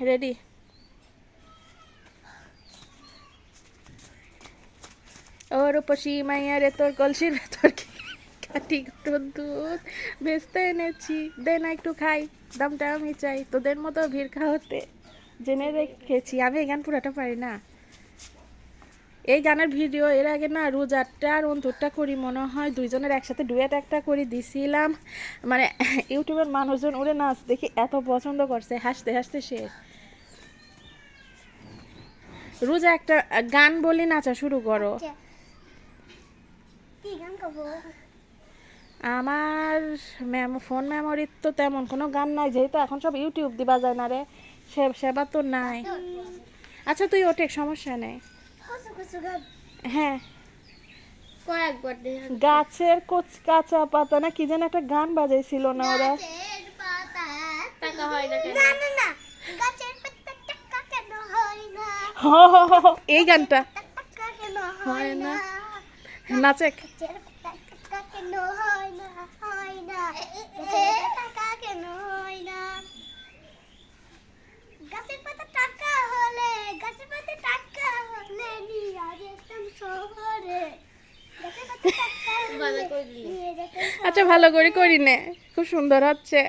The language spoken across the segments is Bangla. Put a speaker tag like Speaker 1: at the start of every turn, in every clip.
Speaker 1: রেডি। ও রূপসী মাইয়া রে, তোর কলসির ভেতর কি কাটি গরুর দুধ বেচতে এনেছি, দে না একটু খাই, দামটা আমি চাই, তোদের মতো ভিড় খাওয়াতে জেনে রেখেছি। আমি এই গান পুরাটা পারি না। এই গানের ভিডিও এর আগে না রোজারটা আর অন্তরটা করি মনে হয় দুইজনের একসাথে ডুয়েট একটা করে দিছিলাম, মানে ইউটিউবের মানুষজন ওরে নাচ দেখি এত পছন্দ করছে, হাসতে হাসতে শেষ। রোজা একটা গান বলি নাচা শুরু করো। আমার ফোন মেমোরির তো তেমন কোনো গান নাই, যেহেতু এখন সব ইউটিউব দিবা যায় না রে, সেবা তো নাই। আচ্ছা তুই ওঠে, সমস্যা নেই। হ্যাঁ, গাছের কাঁচা পাতা না কি যেন একটা গান বাজাইছিল না ওরা? এই গানটা হয় না, নাচে। আচ্ছা ভালো করে করি নে, খুব সুন্দর হচ্ছে।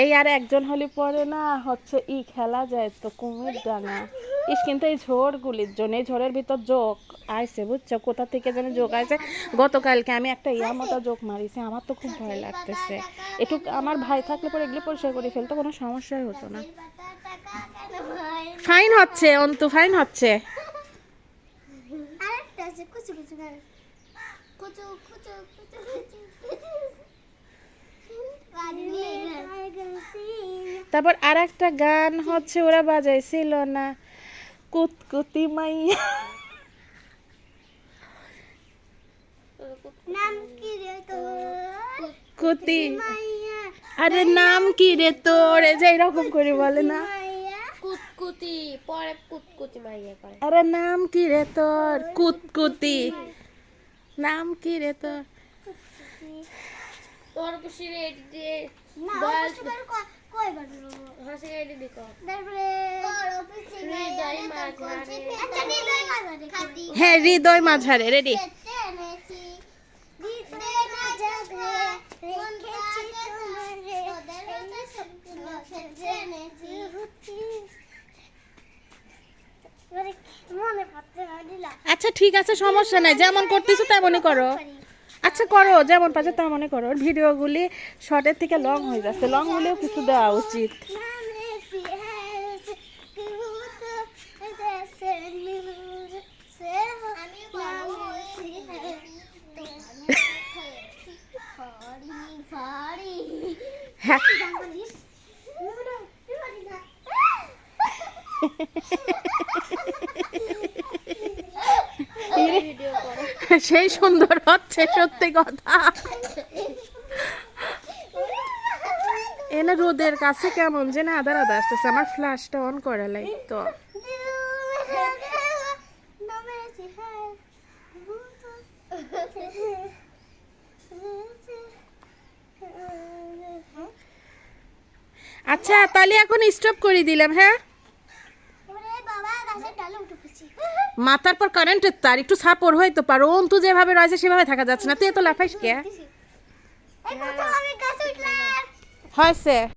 Speaker 1: এই আর একজন হলে পরে না হচ্ছে খেলা যায় তো কুমির ডাঙা ইস, কিন্তু এই ঝড়গুলির জন্য, এই ঝড়ের ভিতর যোগ আইছে বুঝছো, কোথা থেকে যেন যোগ আইছে। গতকালকে আমি একটা মতো যোগ মারিছি, আমার তো খুব ভয় লাগতেছে। একটু আমার ভাই থাকলে পরে এগুলো পরিষ্কার করে ফেলতো, কোনো সমস্যাই হতো না। ফাইন হচ্ছে অন্তু, ফাইন হচ্ছে। তারপর আর একটা গান হচ্ছে ওরা বাজাইছিল না, কুতকুতি মাইয়া। কুতি, আরে নাম কি রে তোর, যে এরকম করে বলে না,
Speaker 2: কুতকুতি পরে কুতকুতি মাইয়া করে।
Speaker 1: আরে নাম কি রে তোর, কুতকুতি, নাম কি রে তোর?
Speaker 2: তোর খুশি রে দে বল কই বাজলো হাসি রে দেখো, তারপরে হৃদয় মাঝারে। আচ্ছা হৃদয় মাঝারে খাতি,
Speaker 1: হ্যাঁ হৃদয় মাঝারে, রেডি। আচ্ছা ঠিক আছে, সমস্যা নাই, যেমন করতেছো তেমনই করো। আচ্ছা করো, যেমন পাচ্ছে তেমনই করো। ভিডিওগুলি শর্টের থেকে লং হয়ে যাচ্ছে, লং হলেও কিছু দেওয়া উচিত। হ্যাঁ সেই সুন্দর হচ্ছে, সত্যি কথা। এনে রোদের কাছে কেমন যেন আদার আদা আসতেছে, আমার ফ্ল্যাশটা অন করা লাগতো। আচ্ছা তাহলে এখন স্টপ করে দিলাম। হ্যাঁ মাথার পর কারেন্টের তার, একটু সাপোর্ট হইতে পারো, অন্তু যেভাবে রয়েছে সেভাবে থাকা যাচ্ছে না, তুই এত লাফাইস কে? হয়েছে।